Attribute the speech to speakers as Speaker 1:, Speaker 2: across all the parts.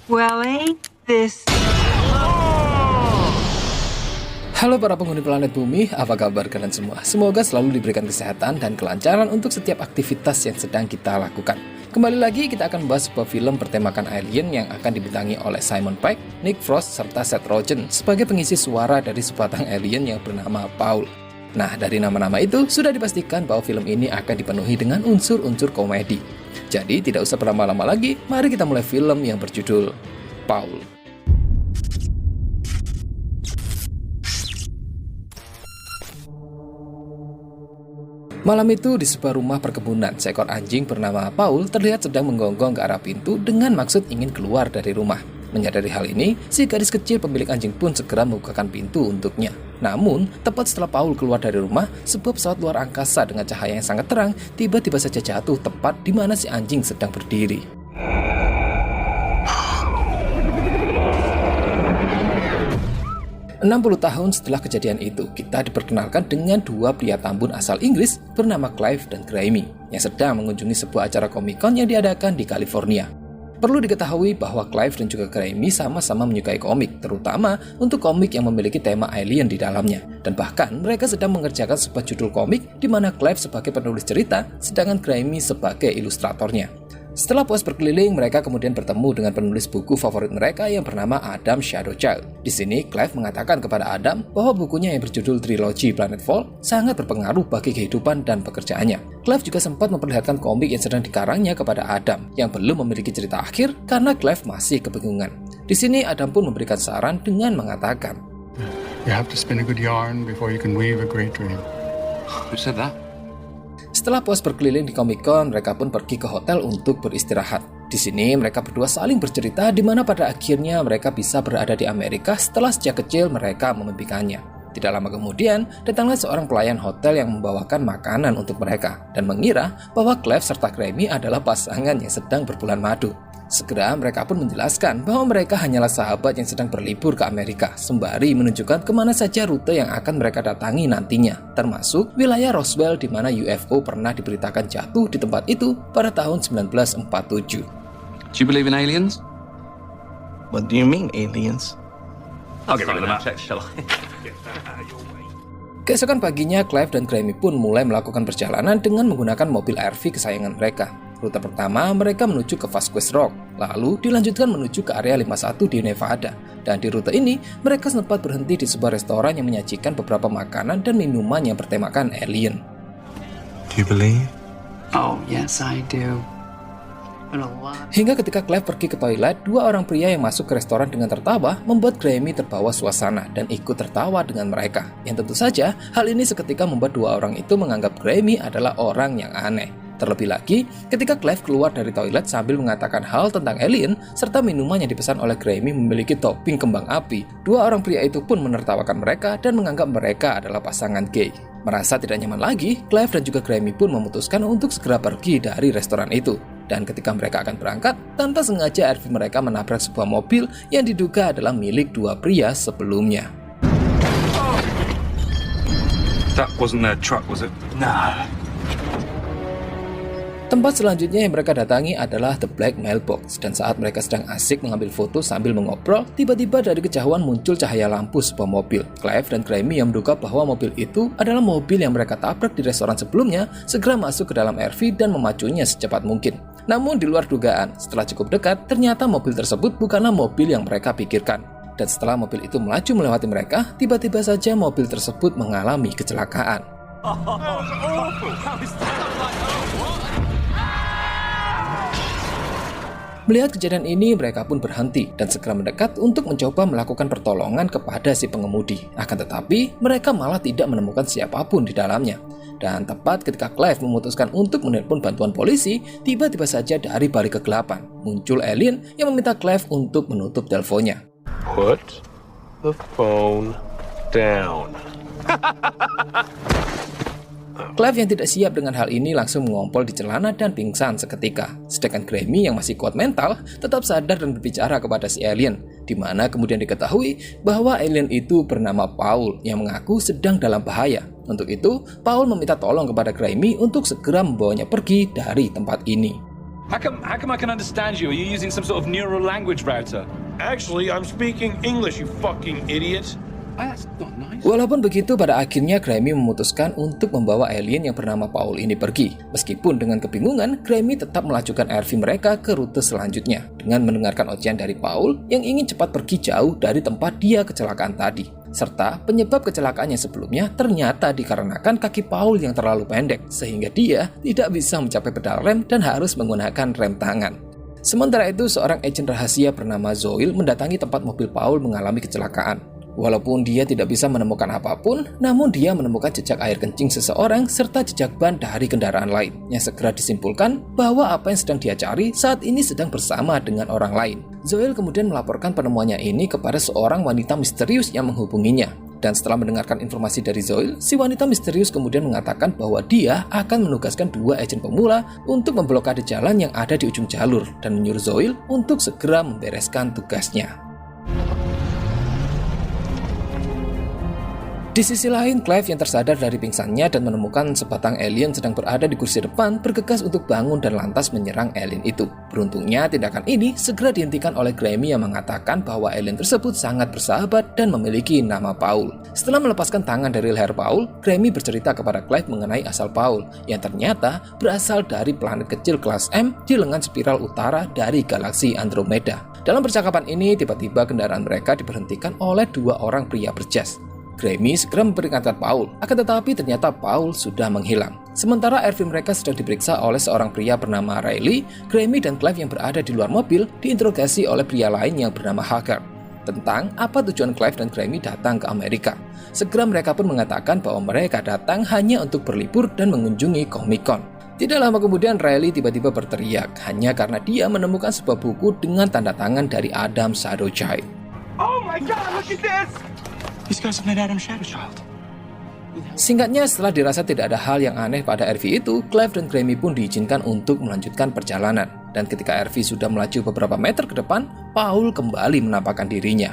Speaker 1: Well, ain't this...
Speaker 2: Halo para penghuni planet bumi, apa kabar kalian semua? Semoga selalu diberikan kesehatan dan kelancaran untuk setiap aktivitas yang sedang kita lakukan. Kembali lagi kita akan bahas sebuah film bertemakan alien yang akan dibintangi oleh Simon Pegg, Nick Frost, serta Seth Rogen sebagai pengisi suara dari sebatang alien yang bernama Paul. Nah, dari nama-nama itu sudah dipastikan bahwa film ini akan dipenuhi dengan unsur-unsur komedi. Jadi tidak usah berlama-lama lagi, mari kita mulai film yang berjudul Paul. Malam itu di sebuah rumah perkebunan, seekor anjing bernama Paul terlihat sedang menggonggong ke arah pintu dengan maksud ingin keluar dari rumah. Menyadari hal ini, si gadis kecil pemilik anjing pun segera membukakan pintu untuknya. Namun, tepat setelah Paul keluar dari rumah, sebuah pesawat luar angkasa dengan cahaya yang sangat terang tiba-tiba saja jatuh tepat di mana si anjing sedang berdiri. 60 tahun setelah kejadian itu, kita diperkenalkan dengan dua pria tambun asal Inggris bernama Clive dan Graeme yang sedang mengunjungi sebuah acara Comic-Con yang diadakan di California. Perlu diketahui bahwa Clive dan juga Graeme sama-sama menyukai komik, terutama untuk komik yang memiliki tema alien di dalamnya. Dan bahkan mereka sedang mengerjakan sebuah judul komik di mana Clive sebagai penulis cerita, sedangkan Graeme sebagai ilustratornya. Setelah puas berkeliling, mereka kemudian bertemu dengan penulis buku favorit mereka yang bernama Adam Shadowchild. Di sini, Clive mengatakan kepada Adam bahwa bukunya yang berjudul Trilogy Planetfall sangat berpengaruh bagi kehidupan dan pekerjaannya. Clive juga sempat memperlihatkan komik yang sedang dikarangnya kepada Adam, yang belum memiliki cerita akhir karena Clive masih kebingungan. Di sini, Adam pun memberikan saran dengan mengatakan,
Speaker 3: You have to spin a good yarn before you can weave a great dream.
Speaker 4: Who said that?
Speaker 2: Setelah puas berkeliling di Comic-Con, mereka pun pergi ke hotel untuk beristirahat. Di sini mereka berdua saling bercerita di mana pada akhirnya mereka bisa berada di Amerika setelah sejak kecil mereka memimpikannya. Tidak lama kemudian, datanglah seorang pelayan hotel yang membawakan makanan untuk mereka dan mengira bahwa Clive serta Graeme adalah pasangan yang sedang berbulan madu. Segera mereka pun menjelaskan bahwa mereka hanyalah sahabat yang sedang berlibur ke Amerika, sembari menunjukkan kemana saja rute yang akan mereka datangi nantinya, termasuk wilayah Roswell di mana UFO pernah diberitakan jatuh di tempat itu pada tahun 1947.
Speaker 4: Do you believe in aliens?
Speaker 5: What do you mean, aliens?
Speaker 4: I'll get rid of the map, shall I?
Speaker 2: Keesokan paginya, Clive dan Graeme pun mulai melakukan perjalanan dengan menggunakan mobil RV kesayangan mereka. Rute pertama, mereka menuju ke Vasquez Rock, lalu dilanjutkan menuju ke area 51 di Nevada. Dan di rute ini, mereka sempat berhenti di sebuah restoran yang menyajikan beberapa makanan dan minuman yang bertemakan alien.
Speaker 3: Do you believe?
Speaker 4: Oh, yes, I do.
Speaker 2: Hingga ketika Clive pergi ke toilet, dua orang pria yang masuk ke restoran dengan tertawa membuat Graeme terbawa suasana dan ikut tertawa dengan mereka. Yang tentu saja, hal ini seketika membuat dua orang itu menganggap Graeme adalah orang yang aneh. Terlebih lagi, ketika Clive keluar dari toilet sambil mengatakan hal tentang alien, serta minuman yang dipesan oleh Graeme memiliki topping kembang api, dua orang pria itu pun menertawakan mereka dan menganggap mereka adalah pasangan gay. Merasa tidak nyaman lagi, Clive dan juga Graeme pun memutuskan untuk segera pergi dari restoran itu. Dan ketika mereka akan berangkat, tanpa sengaja RV mereka menabrak sebuah mobil yang diduga adalah milik dua pria sebelumnya.
Speaker 6: That wasn't their truck, was it?
Speaker 4: No.
Speaker 2: Tempat selanjutnya yang mereka datangi adalah The Black Mailbox, dan saat mereka sedang asik mengambil foto sambil mengobrol, tiba-tiba dari kejauhan muncul cahaya lampu sebuah mobil. Clive dan Graeme yang menduga bahwa mobil itu adalah mobil yang mereka tabrak di restoran sebelumnya, segera masuk ke dalam RV dan memacunya secepat mungkin. Namun di luar dugaan, setelah cukup dekat, ternyata mobil tersebut bukanlah mobil yang mereka pikirkan. Dan setelah mobil itu melaju melewati mereka, tiba-tiba saja mobil tersebut mengalami kecelakaan. Melihat kejadian ini, mereka pun berhenti dan segera mendekat untuk mencoba melakukan pertolongan kepada si pengemudi. Akan tetapi, mereka malah tidak menemukan siapapun di dalamnya. Dan tepat ketika Clive memutuskan untuk menelpon bantuan polisi, tiba-tiba saja dari balik kegelapan muncul alien yang meminta Clive untuk menutup teleponnya.
Speaker 7: Put the phone down.
Speaker 2: Clive yang tidak siap dengan hal ini langsung mengompol di celana dan pingsan seketika. Sedangkan Graeme yang masih kuat mental tetap sadar dan berbicara kepada si alien, di mana kemudian diketahui bahwa alien itu bernama Paul yang mengaku sedang dalam bahaya. Untuk itu, Paul meminta tolong kepada Graeme untuk segera membawanya pergi dari tempat ini.
Speaker 6: How come I can understand you? Are you using some sort of neural language router?
Speaker 7: Actually, I'm speaking English, you fucking idiot.
Speaker 6: That's not nice.
Speaker 2: Walaupun begitu, pada akhirnya Grammy memutuskan untuk membawa alien yang bernama Paul ini pergi. Meskipun dengan kebingungan, Grammy tetap melajukan RV mereka ke rute selanjutnya dengan mendengarkan ocehan dari Paul yang ingin cepat pergi jauh dari tempat dia kecelakaan tadi. Serta penyebab kecelakaannya sebelumnya ternyata dikarenakan kaki Paul yang terlalu pendek, sehingga dia tidak bisa mencapai pedal rem dan harus menggunakan rem tangan. Sementara itu, seorang agen rahasia bernama Zoil mendatangi tempat mobil Paul mengalami kecelakaan. Walaupun dia tidak bisa menemukan apapun, namun dia menemukan jejak air kencing seseorang serta jejak ban dari kendaraan lain, yang segera disimpulkan bahwa apa yang sedang dia cari saat ini sedang bersama dengan orang lain. Zoil kemudian melaporkan penemuannya ini kepada seorang wanita misterius yang menghubunginya. Dan setelah mendengarkan informasi dari Zoil, si wanita misterius kemudian mengatakan bahwa dia akan menugaskan 2 agen pemula untuk memblokade jalan yang ada di ujung jalur dan menyuruh Zoil untuk segera membereskan tugasnya. Di sisi lain, Clive yang tersadar dari pingsannya dan menemukan sebatang alien sedang berada di kursi depan bergegas untuk bangun dan lantas menyerang alien itu. Beruntungnya, tindakan ini segera dihentikan oleh Grammy yang mengatakan bahwa alien tersebut sangat bersahabat dan memiliki nama Paul. Setelah melepaskan tangan dari leher Paul, Grammy bercerita kepada Clive mengenai asal Paul yang ternyata berasal dari planet kecil kelas M di lengan spiral utara dari galaksi Andromeda. Dalam percakapan ini, tiba-tiba kendaraan mereka diberhentikan oleh 2 orang pria berjas. Grammy segera memperingatkan Paul, akan tetapi ternyata Paul sudah menghilang. Sementara RV mereka sedang diperiksa oleh seorang pria bernama Riley, Grammy dan Clive yang berada di luar mobil diinterogasi oleh pria lain yang bernama Haggard tentang apa tujuan Clive dan Grammy datang ke Amerika. Segera mereka pun mengatakan bahwa mereka datang hanya untuk berlibur dan mengunjungi Comic-Con. Tidak lama kemudian Riley tiba-tiba berteriak hanya karena dia menemukan sebuah buku dengan tanda tangan dari Adam Shadowchild.
Speaker 6: Oh my god, look at this!
Speaker 3: These guys have met Adam Shadowchild.
Speaker 2: Singkatnya, setelah dirasa tidak ada hal yang aneh pada RV itu, Clive dan Grammy pun diizinkan untuk melanjutkan perjalanan. Dan ketika RV sudah melaju beberapa meter ke depan, Paul kembali menampakkan dirinya.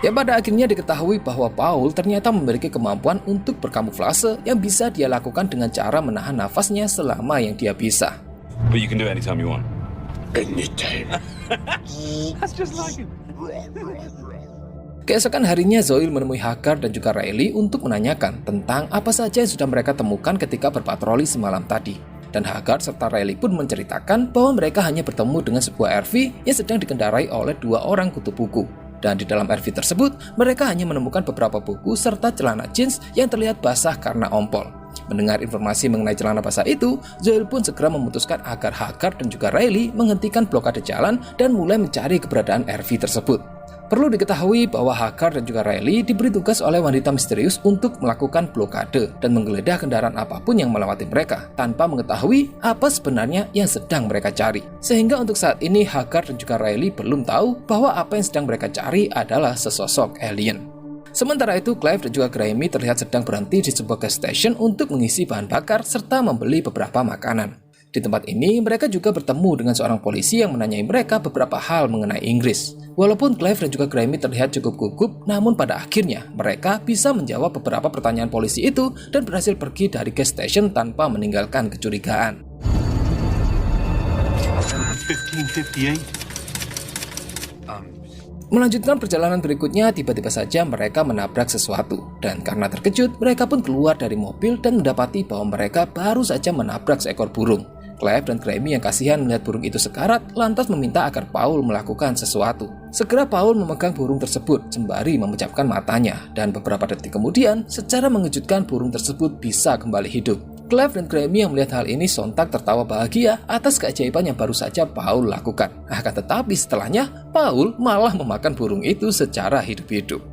Speaker 2: Yang pada akhirnya diketahui bahwa Paul ternyata memiliki kemampuan untuk berkamuflase yang bisa dia lakukan dengan cara menahan nafasnya selama yang dia bisa.
Speaker 6: But you can do it anytime you want.
Speaker 7: Anytime.
Speaker 6: That's just like him.
Speaker 2: Keesokan harinya, Zoil menemui Haggard dan juga Riley untuk menanyakan tentang apa saja yang sudah mereka temukan ketika berpatroli semalam tadi. Dan Haggard serta Riley pun menceritakan bahwa mereka hanya bertemu dengan sebuah RV yang sedang dikendarai oleh 2 orang kutu buku. Dan di dalam RV tersebut, mereka hanya menemukan beberapa buku serta celana jeans yang terlihat basah karena ompol. Mendengar informasi mengenai celana basah itu, Zoil pun segera memutuskan agar Haggard dan juga Riley menghentikan blokade jalan dan mulai mencari keberadaan RV tersebut. Perlu diketahui bahwa Haggard dan juga Riley diberi tugas oleh wanita misterius untuk melakukan blokade dan menggeledah kendaraan apapun yang melewati mereka tanpa mengetahui apa sebenarnya yang sedang mereka cari. Sehingga untuk saat ini Haggard dan juga Riley belum tahu bahwa apa yang sedang mereka cari adalah sesosok alien. Sementara itu, Clive dan juga Grammy terlihat sedang berhenti di sebuah gas station untuk mengisi bahan bakar serta membeli beberapa makanan. Di tempat ini, mereka juga bertemu dengan seorang polisi yang menanyai mereka beberapa hal mengenai Inggris. Walaupun Clive dan juga Grammy terlihat cukup gugup, namun pada akhirnya mereka bisa menjawab beberapa pertanyaan polisi itu dan berhasil pergi dari gas station tanpa meninggalkan kecurigaan.
Speaker 3: 1558.
Speaker 2: Melanjutkan perjalanan berikutnya, tiba-tiba saja mereka menabrak sesuatu. Dan karena terkejut, mereka pun keluar dari mobil dan mendapati bahwa mereka baru saja menabrak seekor burung. Clive dan Grammy yang kasihan melihat burung itu sekarat, lantas meminta agar Paul melakukan sesuatu. Segera Paul memegang burung tersebut, sembari memejamkan matanya. Dan beberapa detik kemudian, secara mengejutkan burung tersebut bisa kembali hidup. Clive dan Grammy yang melihat hal ini sontak tertawa bahagia atas keajaiban yang baru saja Paul lakukan. Akan tetapi setelahnya, Paul malah memakan burung itu secara hidup-hidup.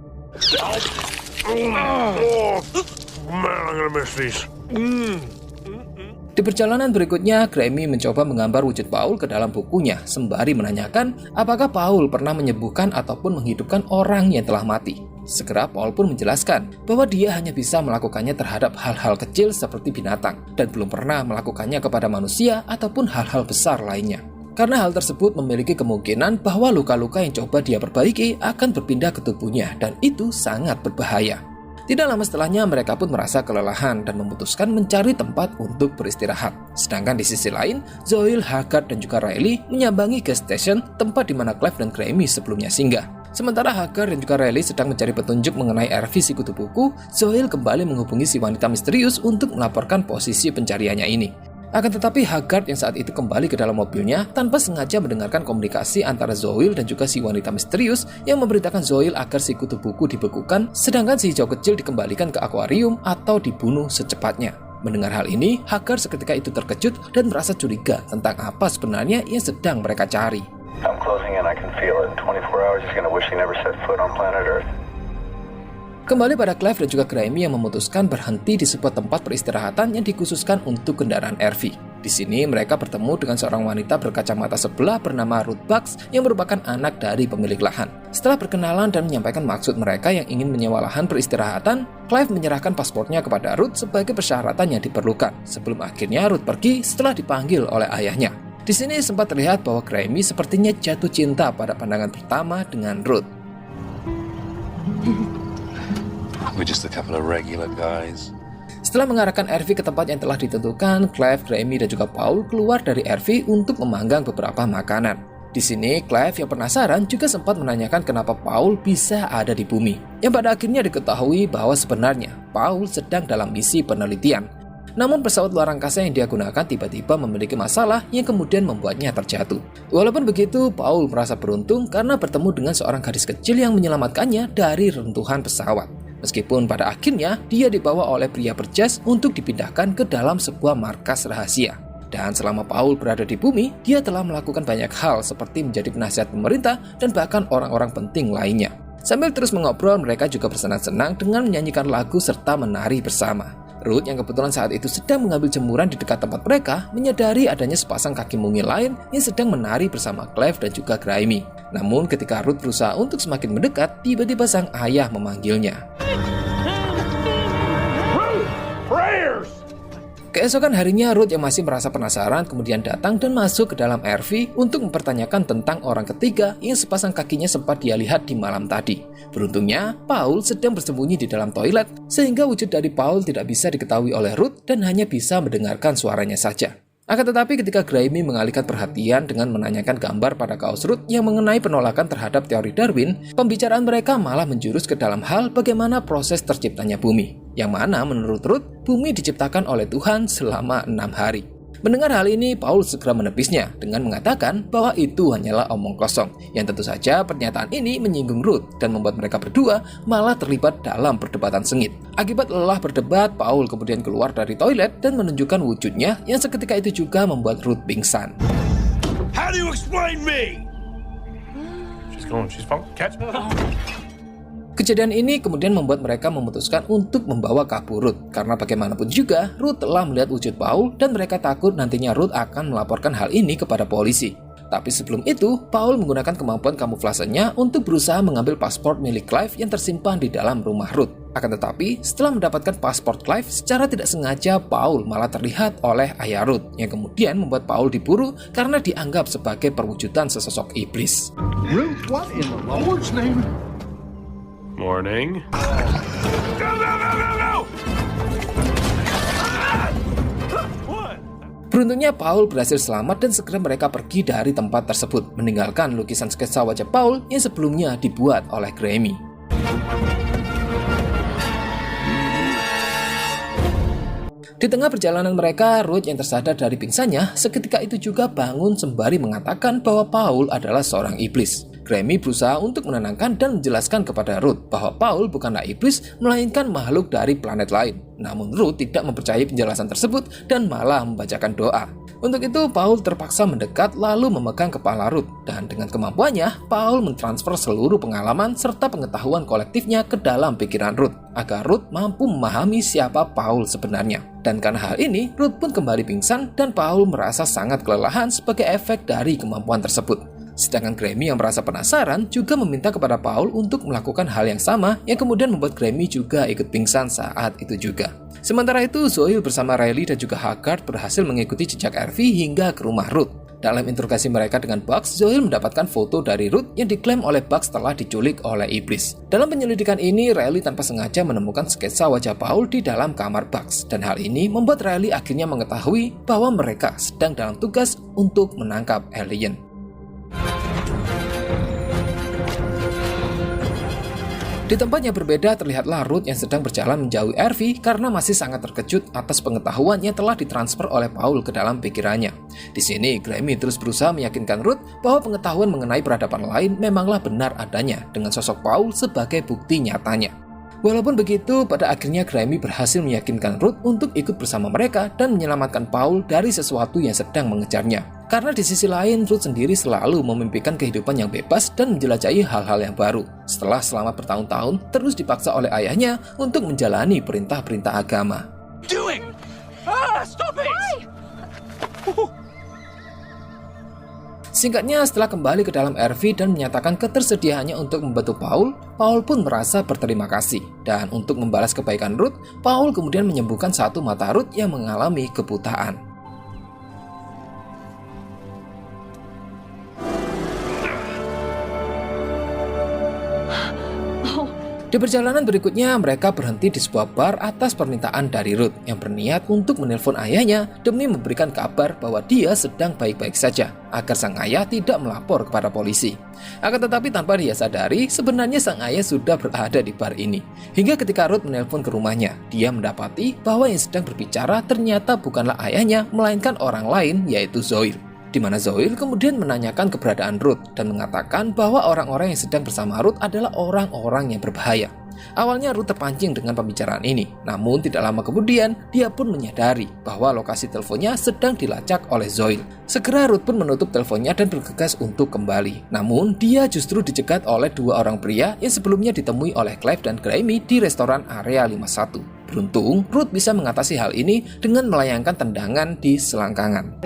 Speaker 2: Di perjalanan berikutnya, Grammy mencoba menggambar wujud Paul ke dalam bukunya, sembari menanyakan apakah Paul pernah menyembuhkan ataupun menghidupkan orang yang telah mati. Segera Paul pun menjelaskan bahwa dia hanya bisa melakukannya terhadap hal-hal kecil seperti binatang, dan belum pernah melakukannya kepada manusia ataupun hal-hal besar lainnya. Karena hal tersebut memiliki kemungkinan bahwa luka-luka yang coba dia perbaiki akan berpindah ke tubuhnya, dan itu sangat berbahaya. Tidak lama setelahnya mereka pun merasa kelelahan dan memutuskan mencari tempat untuk beristirahat. Sedangkan di sisi lain, Zoil, Haggard, dan juga Riley menyambangi gas station, tempat di mana Clive dan Grammy sebelumnya singgah. Sementara Haggard dan juga Riley sedang mencari petunjuk mengenai RV si kutu buku, Zoil kembali menghubungi si wanita misterius untuk melaporkan posisi pencariannya ini. Akan tetapi Haggard yang saat itu kembali ke dalam mobilnya tanpa sengaja mendengarkan komunikasi antara Zoil dan juga si wanita misterius yang memberitakan Zoil agar si kutu buku dibekukan, sedangkan si hijau kecil dikembalikan ke akuarium atau dibunuh secepatnya. Mendengar hal ini, Haggard seketika itu terkejut dan merasa curiga tentang apa sebenarnya yang sedang mereka cari.
Speaker 8: I'm closing in, I can feel it. In 24 hours he's gonna wish he never set foot on planet Earth.
Speaker 2: Kembali pada Clive dan juga Grammy yang memutuskan berhenti di sebuah tempat peristirahatan yang dikhususkan untuk kendaraan RV. Di sini mereka bertemu dengan seorang wanita berkacamata sebelah bernama Ruth Bucks yang merupakan anak dari pemilik lahan. Setelah berkenalan dan menyampaikan maksud mereka yang ingin menyewa lahan peristirahatan, Clive menyerahkan paspornya kepada Ruth sebagai persyaratan yang diperlukan. Sebelum akhirnya Ruth pergi setelah dipanggil oleh ayahnya. Di sini sempat terlihat bahwa Grammy sepertinya jatuh cinta pada pandangan pertama dengan Ruth.
Speaker 9: We're just a couple of regular guys.
Speaker 2: Setelah mengarahkan RV ke tempat yang telah ditentukan, Clive, Grammy, dan juga Paul keluar dari RV untuk memanggang beberapa makanan. Di sini, Clive yang penasaran juga sempat menanyakan kenapa Paul bisa ada di bumi. Yang pada akhirnya diketahui bahwa sebenarnya Paul sedang dalam misi penelitian. Namun pesawat luar angkasa yang dia gunakan tiba-tiba memiliki masalah yang kemudian membuatnya terjatuh. Walaupun begitu, Paul merasa beruntung karena bertemu dengan seorang gadis kecil yang menyelamatkannya dari reruntuhan pesawat. Meskipun pada akhirnya dia dibawa oleh pria berjas untuk dipindahkan ke dalam sebuah markas rahasia. Dan selama Paul berada di bumi, dia telah melakukan banyak hal seperti menjadi penasihat pemerintah dan bahkan orang-orang penting lainnya. Sambil terus mengobrol, mereka juga bersenang-senang dengan menyanyikan lagu serta menari bersama. Ruth yang kebetulan saat itu sedang mengambil jemuran di dekat tempat mereka menyadari adanya sepasang kaki mungil lain yang sedang menari bersama Clive dan juga Grammy. Namun ketika Ruth berusaha untuk semakin mendekat, tiba-tiba sang ayah memanggilnya. Keesokan harinya, Ruth yang masih merasa penasaran kemudian datang dan masuk ke dalam RV untuk mempertanyakan tentang orang ketiga yang sepasang kakinya sempat dia lihat di malam tadi. Beruntungnya, Paul sedang bersembunyi di dalam toilet, sehingga wujud dari Paul tidak bisa diketahui oleh Ruth dan hanya bisa mendengarkan suaranya saja. Akan tetapi ketika Grammy mengalihkan perhatian dengan menanyakan gambar pada kaos Ruth yang mengenai penolakan terhadap teori Darwin, pembicaraan mereka malah menjurus ke dalam hal bagaimana proses terciptanya bumi. Yang mana menurut Ruth, bumi diciptakan oleh Tuhan selama 6 hari. Mendengar hal ini, Paul segera menepisnya dengan mengatakan bahwa itu hanyalah omong kosong. Yang tentu saja pernyataan ini menyinggung Ruth dan membuat mereka berdua malah terlibat dalam perdebatan sengit. Akibat lelah berdebat, Paul kemudian keluar dari toilet dan menunjukkan wujudnya yang seketika itu juga membuat Ruth pingsan.
Speaker 7: How do you explain me? She's fine. Catch.
Speaker 2: Kejadian ini kemudian membuat mereka memutuskan untuk membawa kabur Ruth. Karena bagaimanapun juga, Ruth telah melihat wujud Paul dan mereka takut nantinya Ruth akan melaporkan hal ini kepada polisi. Tapi sebelum itu, Paul menggunakan kemampuan kamuflasenya untuk berusaha mengambil paspor milik Clive yang tersimpan di dalam rumah Ruth. Akan tetapi, setelah mendapatkan paspor Clive, secara tidak sengaja Paul malah terlihat oleh ayah Ruth, yang kemudian membuat Paul diburu karena dianggap sebagai perwujudan sesosok iblis.
Speaker 3: Ruth, what in the Lord's name?
Speaker 7: Morning.
Speaker 2: Beruntungnya Paul berhasil selamat dan segera mereka pergi dari tempat tersebut, meninggalkan lukisan sketsa wajah Paul yang sebelumnya dibuat oleh Grammy. Di tengah perjalanan mereka, Ruth yang tersadar dari pingsannya seketika itu juga bangun sembari mengatakan bahwa Paul adalah seorang iblis. Grammy berusaha untuk menenangkan dan menjelaskan kepada Ruth bahwa Paul bukanlah iblis, melainkan makhluk dari planet lain. Namun Ruth tidak mempercayai penjelasan tersebut dan malah membacakan doa. Untuk itu, Paul terpaksa mendekat lalu memegang kepala Ruth. Dan dengan kemampuannya, Paul mentransfer seluruh pengalaman serta pengetahuan kolektifnya ke dalam pikiran Ruth, agar Ruth mampu memahami siapa Paul sebenarnya. Dan karena hal ini, Ruth pun kembali pingsan dan Paul merasa sangat kelelahan sebagai efek dari kemampuan tersebut. Sedangkan Grammy yang merasa penasaran juga meminta kepada Paul untuk melakukan hal yang sama yang kemudian membuat Grammy juga ikut pingsan saat itu juga. Sementara itu, Zoil bersama Riley dan juga Haggard berhasil mengikuti jejak RV hingga ke rumah Ruth. Dalam interogasi mereka dengan Bugs, Zoil mendapatkan foto dari Ruth yang diklaim oleh Bugs telah diculik oleh iblis. Dalam penyelidikan ini, Riley tanpa sengaja menemukan sketsa wajah Paul di dalam kamar Bugs, dan hal ini membuat Riley akhirnya mengetahui bahwa mereka sedang dalam tugas untuk menangkap alien. Di tempat yang berbeda terlihatlah Ruth yang sedang berjalan menjauhi RV karena masih sangat terkejut atas pengetahuan yang telah ditransfer oleh Paul ke dalam pikirannya. Di sini, Grammy terus berusaha meyakinkan Ruth bahwa pengetahuan mengenai peradaban lain memanglah benar adanya dengan sosok Paul sebagai bukti nyatanya. Walaupun begitu, pada akhirnya Grammy berhasil meyakinkan Ruth untuk ikut bersama mereka dan menyelamatkan Paul dari sesuatu yang sedang mengejarnya. Karena di sisi lain, Ruth sendiri selalu memimpikan kehidupan yang bebas dan menjelajahi hal-hal yang baru. Setelah selama bertahun-tahun terus dipaksa oleh ayahnya untuk menjalani perintah-perintah agama.
Speaker 7: Doing? Ah, stop it!
Speaker 2: Singkatnya, setelah kembali ke dalam RV dan menyatakan ketersediaannya untuk membantu Paul, Paul pun merasa berterima kasih. Dan untuk membalas kebaikan Ruth, Paul kemudian menyembuhkan satu mata Ruth yang mengalami kebutaan. Di perjalanan berikutnya, mereka berhenti di sebuah bar atas permintaan dari Ruth yang berniat untuk menelpon ayahnya demi memberikan kabar bahwa dia sedang baik-baik saja, agar sang ayah tidak melapor kepada polisi. Akan tetapi tanpa dia sadari, sebenarnya sang ayah sudah berada di bar ini. Hingga ketika Ruth menelpon ke rumahnya, dia mendapati bahwa yang sedang berbicara ternyata bukanlah ayahnya, melainkan orang lain, yaitu Zoil. Di mana Zoil kemudian menanyakan keberadaan Ruth dan mengatakan bahwa orang-orang yang sedang bersama Ruth adalah orang-orang yang berbahaya. Awalnya Ruth terpancing dengan pembicaraan ini, namun tidak lama kemudian dia pun menyadari bahwa lokasi teleponnya sedang dilacak oleh Zoil. Segera Ruth pun menutup teleponnya dan bergegas untuk kembali. Namun dia justru dicegat oleh dua orang pria yang sebelumnya ditemui oleh Clive dan Grammy di restoran Area 51. Beruntung, Ruth bisa mengatasi hal ini dengan melayangkan tendangan di selangkangan.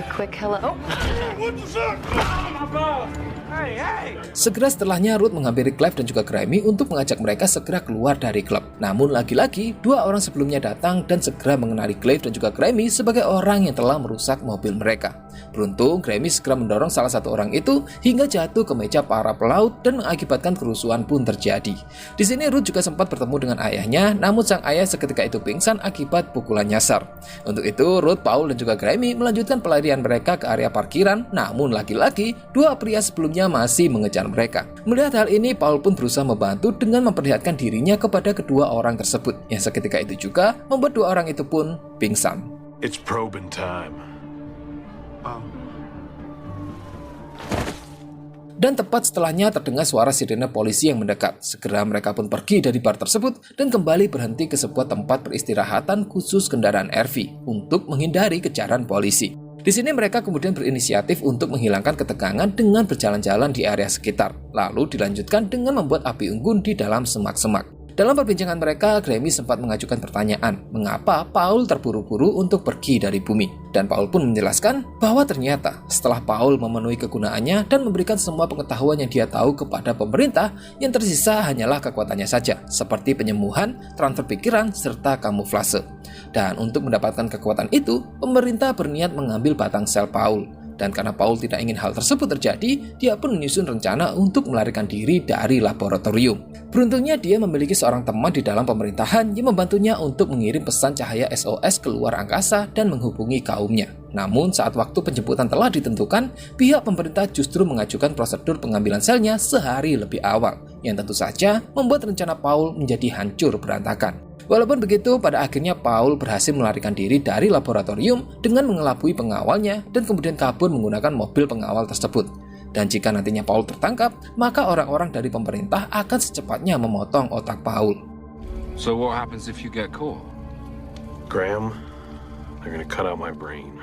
Speaker 2: Segera setelahnya, Ruth menghampiri Clive dan juga Grammy untuk mengajak mereka segera keluar dari klub. Namun lagi-lagi, dua orang sebelumnya datang dan segera mengenali Clive dan juga Grammy sebagai orang yang telah merusak mobil mereka. Beruntung, Grammy segera mendorong salah satu orang itu hingga jatuh ke meja para pelaut dan mengakibatkan kerusuhan pun terjadi. Di sini Ruth juga sempat bertemu dengan ayahnya, namun sang ayah seketika itu pingsan akibat pukulan nyasar. Untuk itu, Ruth, Paul, dan juga Grammy melanjutkan pelarian mereka ke area parkiran, namun lagi-lagi dua pria sebelumnya masih mengejar mereka. Melihat hal ini, Paul pun berusaha membantu dengan memperlihatkan dirinya kepada kedua orang tersebut, yang seketika itu juga membuat dua orang itu pun pingsan.
Speaker 7: It's probing time.
Speaker 2: Dan tepat setelahnya terdengar suara sirene polisi yang mendekat. Segera mereka pun pergi dari bar tersebut dan kembali berhenti ke sebuah tempat peristirahatan khusus kendaraan RV untuk menghindari kejaran polisi. Di sini mereka kemudian berinisiatif untuk menghilangkan ketegangan dengan berjalan-jalan di area sekitar, lalu dilanjutkan dengan membuat api unggun di dalam semak-semak. Dalam perbincangan mereka, Grammy sempat mengajukan pertanyaan, mengapa Paul terburu-buru untuk pergi dari bumi. Dan Paul pun menjelaskan bahwa ternyata setelah Paul memenuhi kegunaannya dan memberikan semua pengetahuan yang dia tahu kepada pemerintah, yang tersisa hanyalah kekuatannya saja, seperti penyembuhan, transfer pikiran, serta kamuflase. Dan untuk mendapatkan kekuatan itu, pemerintah berniat mengambil batang sel Paul. Dan karena Paul tidak ingin hal tersebut terjadi, dia pun menyusun rencana untuk melarikan diri dari laboratorium. Beruntungnya dia memiliki seorang teman di dalam pemerintahan yang membantunya untuk mengirim pesan cahaya SOS ke luar angkasa dan menghubungi kaumnya. Namun saat waktu penjemputan telah ditentukan, pihak pemerintah justru mengajukan prosedur pengambilan selnya sehari lebih awal, yang tentu saja membuat rencana Paul menjadi hancur berantakan. Walaupun begitu, pada akhirnya Paul berhasil melarikan diri dari laboratorium dengan mengelabui pengawalnya dan kemudian kabur menggunakan mobil pengawal tersebut. Dan jika nantinya Paul tertangkap, maka orang-orang dari pemerintah akan secepatnya memotong otak Paul.
Speaker 9: So what happens if you get caught?
Speaker 7: Graham, they're gonna cut out my brain.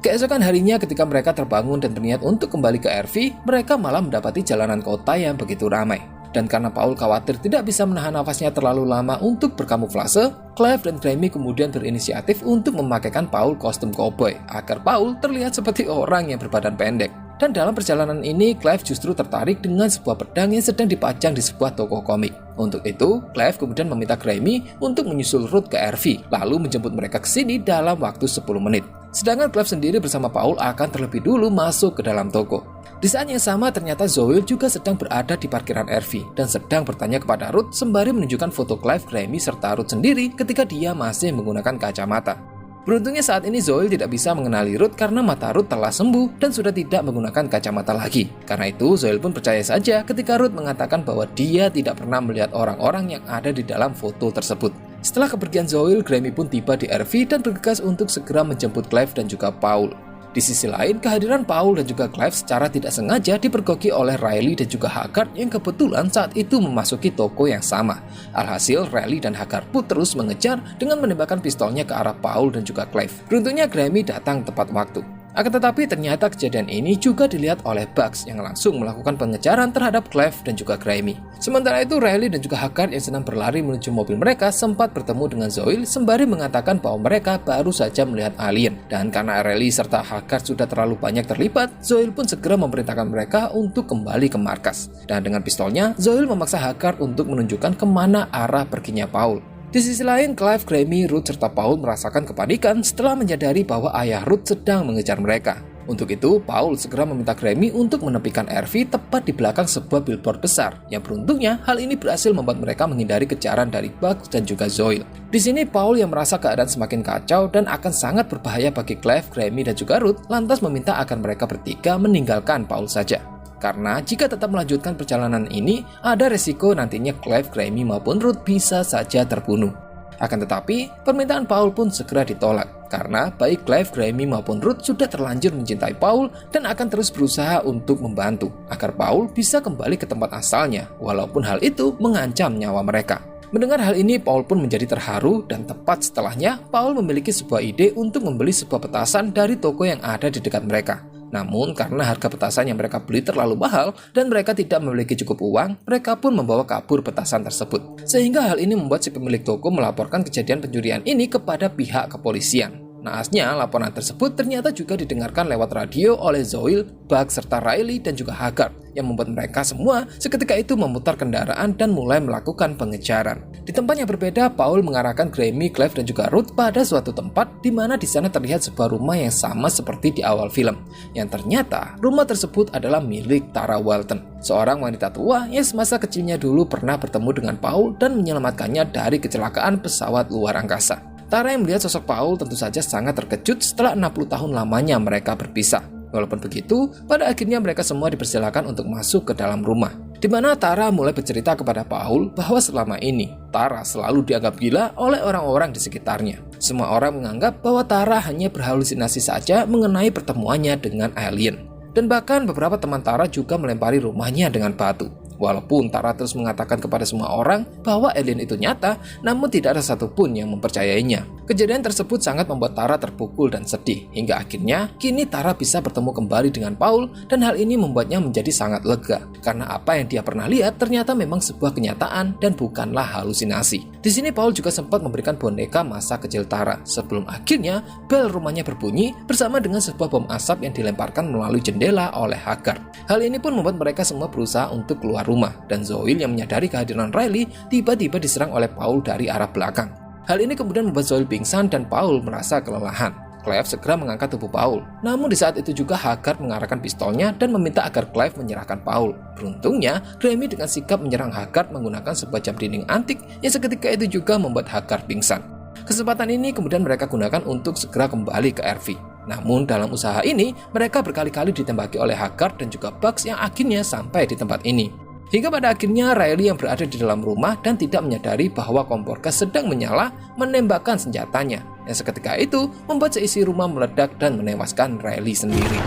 Speaker 2: Keesokan harinya ketika mereka terbangun dan berniat untuk kembali ke RV, mereka malah mendapati jalanan kota yang begitu ramai. Dan karena Paul khawatir tidak bisa menahan nafasnya terlalu lama untuk berkamuflase, Clive dan Grammy kemudian berinisiatif untuk memakaikan Paul kostum cowboy agar Paul terlihat seperti orang yang berbadan pendek. Dan dalam perjalanan ini, Clive justru tertarik dengan sebuah pedang yang sedang dipajang di sebuah toko komik. Untuk itu, Clive kemudian meminta Grammy untuk menyusul Ruth ke RV, lalu menjemput mereka ke sini dalam waktu 10 menit. Sedangkan Clive sendiri bersama Paul akan terlebih dulu masuk ke dalam toko. Di saat yang sama, ternyata Zoil juga sedang berada di parkiran RV dan sedang bertanya kepada Ruth sembari menunjukkan foto Clive, Grammy, serta Ruth sendiri ketika dia masih menggunakan kacamata. Beruntungnya saat ini Zoil tidak bisa mengenali Ruth karena mata Ruth telah sembuh dan sudah tidak menggunakan kacamata lagi. Karena itu Zoil pun percaya saja ketika Ruth mengatakan bahwa dia tidak pernah melihat orang-orang yang ada di dalam foto tersebut. Setelah kepergian Zoil, Grammy pun tiba di RV dan bergegas untuk segera menjemput Clive dan juga Paul. Di sisi lain, kehadiran Paul dan juga Clive secara tidak sengaja dipergoki oleh Riley dan juga Haggard yang kebetulan saat itu memasuki toko yang sama. Alhasil, Riley dan Haggard pun terus mengejar dengan menembakkan pistolnya ke arah Paul dan juga Clive. Beruntungnya Grammy datang tepat waktu. Akan tetapi ternyata kejadian ini juga dilihat oleh Bugs yang langsung melakukan pengejaran terhadap Clive dan juga Grammy. Sementara itu Riley dan juga Haggard yang sedang berlari menuju mobil mereka sempat bertemu dengan Zoil sembari mengatakan bahwa mereka baru saja melihat alien. Dan karena Riley serta Haggard sudah terlalu banyak terlibat, Zoil pun segera memerintahkan mereka untuk kembali ke markas. Dan dengan pistolnya, Zoil memaksa Haggard untuk menunjukkan kemana arah perginya Paul. Di sisi lain, Clive, Grammy, Ruth, serta Paul merasakan kepanikan setelah menyadari bahwa ayah Ruth sedang mengejar mereka. Untuk itu, Paul segera meminta Grammy untuk menepikan RV tepat di belakang sebuah billboard besar, yang beruntungnya hal ini berhasil membuat mereka menghindari kejaran dari Bugs dan juga Zoil. Di sini, Paul yang merasa keadaan semakin kacau dan akan sangat berbahaya bagi Clive, Grammy, dan juga Ruth, lantas meminta agar mereka bertiga meninggalkan Paul saja. Karena jika tetap melanjutkan perjalanan ini, ada resiko nantinya Clive, Grammy maupun Ruth bisa saja terbunuh. Akan tetapi, permintaan Paul pun segera ditolak, karena baik Clive, Grammy maupun Ruth sudah terlanjur mencintai Paul dan akan terus berusaha untuk membantu, agar Paul bisa kembali ke tempat asalnya, walaupun hal itu mengancam nyawa mereka. Mendengar hal ini, Paul pun menjadi terharu dan tepat setelahnya, Paul memiliki sebuah ide untuk membeli sebuah petasan dari toko yang ada di dekat mereka. Namun karena harga petasan yang mereka beli terlalu mahal dan mereka tidak memiliki cukup uang, mereka pun membawa kabur petasan tersebut. Sehingga hal ini membuat si pemilik toko melaporkan kejadian pencurian ini kepada pihak kepolisian. Naasnya, laporan tersebut ternyata juga didengarkan lewat radio oleh Zoil, Bugs, serta Riley dan juga Haggard, yang membuat mereka semua seketika itu memutar kendaraan dan mulai melakukan pengejaran. Di tempat yang berbeda, Paul mengarahkan Grammy, Clive, dan juga Ruth pada suatu tempat di mana di sana terlihat sebuah rumah yang sama seperti di awal film. Yang ternyata, rumah tersebut adalah milik Tara Walton, seorang wanita tua yang semasa kecilnya dulu pernah bertemu dengan Paul dan menyelamatkannya dari kecelakaan pesawat luar angkasa. Tara yang melihat sosok Paul tentu saja sangat terkejut setelah 60 tahun lamanya mereka berpisah. Walaupun begitu, pada akhirnya mereka semua dipersilakan untuk masuk ke dalam rumah. Di mana Tara mulai bercerita kepada Paul bahwa selama ini Tara selalu dianggap gila oleh orang-orang di sekitarnya. Semua orang menganggap bahwa Tara hanya berhalusinasi saja mengenai pertemuannya dengan alien. Dan bahkan beberapa teman Tara juga melempari rumahnya dengan batu. Walaupun Tara terus mengatakan kepada semua orang bahwa alien itu nyata, namun tidak ada satupun yang mempercayainya. Kejadian tersebut sangat membuat Tara terpukul dan sedih, hingga akhirnya kini Tara bisa bertemu kembali dengan Paul dan hal ini membuatnya menjadi sangat lega. Karena apa yang dia pernah lihat ternyata memang sebuah kenyataan dan bukanlah halusinasi. Di sini Paul juga sempat memberikan boneka masa kecil Tara, sebelum akhirnya bel rumahnya berbunyi bersama dengan sebuah bom asap yang dilemparkan melalui jendela oleh Haggard. Hal ini pun membuat mereka semua berusaha untuk keluar rumah, dan Zoil yang menyadari kehadiran Riley tiba-tiba diserang oleh Paul dari arah belakang. Hal ini kemudian membuat Zoil pingsan dan Paul merasa kelelahan. Clive segera mengangkat tubuh Paul, namun di saat itu juga Haggard mengarahkan pistolnya dan meminta agar Clive menyerahkan Paul. Beruntungnya, Grammy dengan sikap menyerang Haggard menggunakan sebuah jam dinding antik yang seketika itu juga membuat Haggard pingsan. Kesempatan ini kemudian mereka gunakan untuk segera kembali ke RV. Namun dalam usaha ini, mereka berkali-kali ditembaki oleh Haggard dan juga Bugs yang akhirnya sampai di tempat ini. Hingga pada akhirnya Riley yang berada di dalam rumah dan tidak menyadari bahwa kompor gas sedang menyala menembakkan senjatanya. Yang seketika itu membuat seisi rumah meledak dan menewaskan Riley sendiri.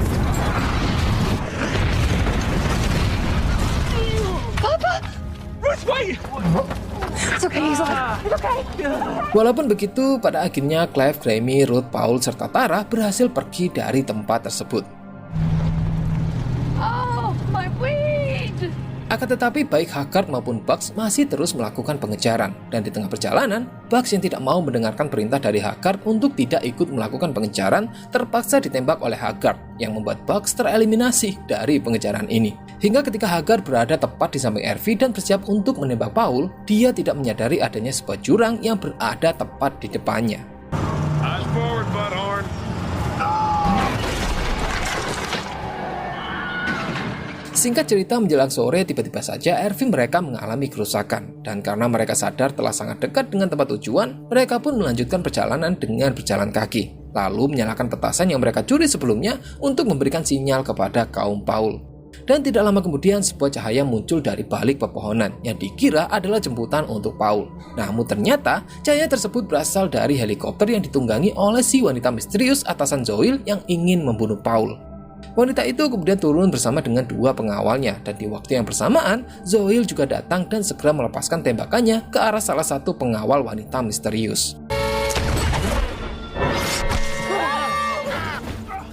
Speaker 7: Papa! Ruth, wait!
Speaker 10: It's okay, he's alive. It's okay.
Speaker 2: Walaupun begitu, pada akhirnya Clive, Grammy, Ruth, Paul, serta Tara berhasil pergi dari tempat tersebut.
Speaker 10: Oh, my weed!
Speaker 2: Akan tetapi baik Haggard maupun Bugs masih terus melakukan pengejaran, dan di tengah perjalanan, Bugs yang tidak mau mendengarkan perintah dari Haggard untuk tidak ikut melakukan pengejaran terpaksa ditembak oleh Haggard, yang membuat Bugs tereliminasi dari pengejaran ini. Hingga ketika Haggard berada tepat di samping Ervi dan bersiap untuk menembak Paul, dia tidak menyadari adanya sebuah jurang yang berada tepat di depannya.
Speaker 7: Eyes forward, Butthorn.
Speaker 2: Singkat cerita, menjelang sore tiba-tiba saja Ervi mereka mengalami kerusakan, dan karena mereka sadar telah sangat dekat dengan tempat tujuan, mereka pun melanjutkan perjalanan dengan berjalan kaki, lalu menyalakan petasan yang mereka curi sebelumnya untuk memberikan sinyal kepada kaum Paul. Dan tidak lama kemudian sebuah cahaya muncul dari balik pepohonan yang dikira adalah jemputan untuk Paul. Namun ternyata cahaya tersebut berasal dari helikopter yang ditunggangi oleh si wanita misterius atasan Zoil yang ingin membunuh Paul. Wanita itu kemudian turun bersama dengan dua pengawalnya, dan di waktu yang bersamaan Zoil juga datang dan segera melepaskan tembakannya ke arah salah satu pengawal wanita misterius.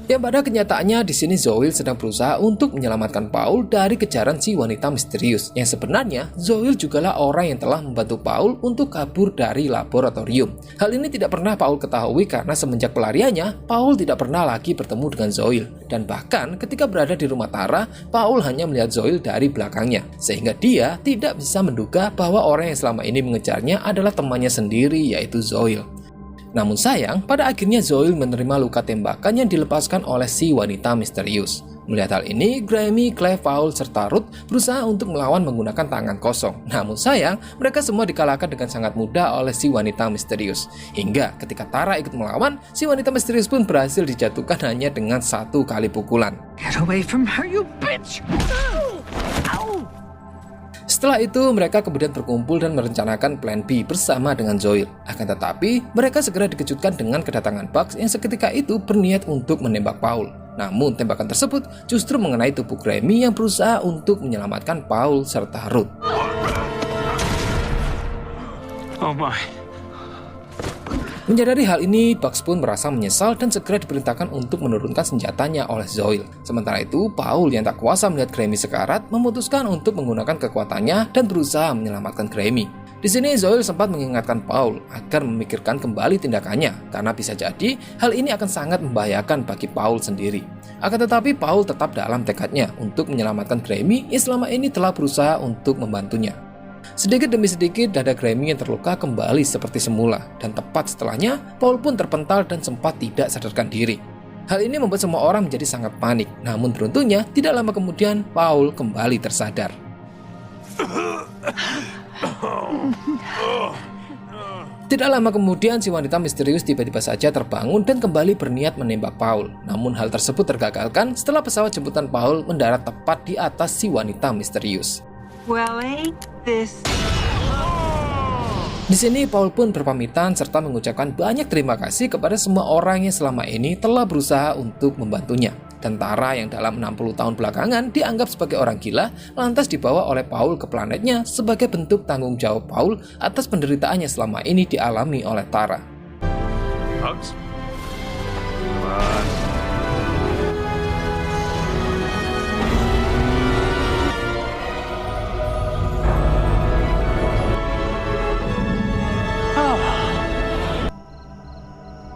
Speaker 2: Yang pada kenyataannya di sini Zoil sedang berusaha untuk menyelamatkan Paul dari kejaran si wanita misterius, yang sebenarnya Zoil jugalah orang yang telah membantu Paul untuk kabur dari laboratorium. Hal ini tidak pernah Paul ketahui karena semenjak pelariannya, Paul tidak pernah lagi bertemu dengan Zoil, dan bahkan ketika berada di rumah Tara, Paul hanya melihat Zoil dari belakangnya, sehingga dia tidak bisa menduga bahwa orang yang selama ini mengejarnya adalah temannya sendiri, yaitu Zoil. Namun sayang, pada akhirnya Zoil menerima luka tembakan yang dilepaskan oleh si wanita misterius. Melihat hal ini, Graeme, Clive, Paul, serta Ruth berusaha untuk melawan menggunakan tangan kosong. Namun sayang, mereka semua dikalahkan dengan sangat mudah oleh si wanita misterius. Hingga ketika Tara ikut melawan, si wanita misterius pun berhasil dijatuhkan hanya dengan satu kali pukulan.
Speaker 1: Get away from her, you bitch!
Speaker 2: Setelah itu, mereka kemudian berkumpul dan merencanakan plan B bersama dengan Zoil. Akan tetapi, mereka segera dikejutkan dengan kedatangan Bugs yang seketika itu berniat untuk menembak Paul. Namun, tembakan tersebut justru mengenai tubuh Graeme yang berusaha untuk menyelamatkan Paul serta Ruth.
Speaker 6: Oh my.
Speaker 2: Menyadari hal ini, Bugs pun merasa menyesal dan segera diperintahkan untuk menurunkan senjatanya oleh Zoil. Sementara itu, Paul yang tak kuasa melihat Graeme sekarat memutuskan untuk menggunakan kekuatannya dan berusaha menyelamatkan Graeme. Di sini Zoil sempat mengingatkan Paul agar memikirkan kembali tindakannya, karena bisa jadi hal ini akan sangat membahayakan bagi Paul sendiri. Akan tetapi Paul tetap dalam tekadnya untuk menyelamatkan Graeme yang selama ini telah berusaha untuk membantunya. Sedikit demi sedikit, dada Graeme yang terluka kembali seperti semula, dan tepat setelahnya, Paul pun terpental dan sempat tidak sadarkan diri. Hal ini membuat semua orang menjadi sangat panik, namun beruntungnya, tidak lama kemudian, Paul kembali tersadar. Tidak lama kemudian, si wanita misterius tiba-tiba saja terbangun dan kembali berniat menembak Paul. Namun hal tersebut tergagalkan setelah pesawat jemputan Paul mendarat tepat di atas si wanita misterius.
Speaker 1: Well, ain't this...
Speaker 2: Di sini Paul pun berpamitan serta mengucapkan banyak terima kasih kepada semua orang yang selama ini telah berusaha untuk membantunya. Dan Tara yang dalam 60 tahun belakangan dianggap sebagai orang gila, lantas dibawa oleh Paul ke planetnya sebagai bentuk tanggung jawab Paul atas penderitaannya selama ini dialami oleh Tara.
Speaker 6: Bugs?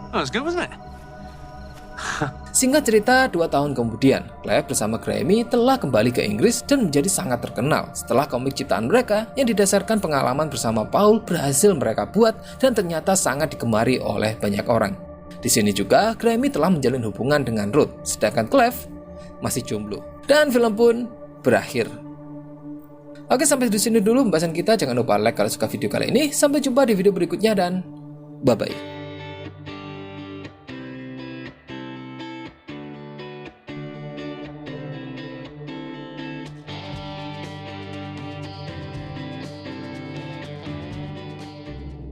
Speaker 4: That was good, wasn't it?
Speaker 2: Singkat cerita, 2 tahun kemudian, Clive bersama Graeme telah kembali ke Inggris dan menjadi sangat terkenal setelah komik ciptaan mereka yang didasarkan pengalaman bersama Paul berhasil mereka buat dan ternyata sangat digemari oleh banyak orang. Di sini juga, Graeme telah menjalin hubungan dengan Ruth, sedangkan Clive masih jomblo. Dan film pun berakhir. Oke, sampai di sini dulu pembahasan kita. Jangan lupa like kalau suka video kali ini. Sampai jumpa di video berikutnya dan bye-bye.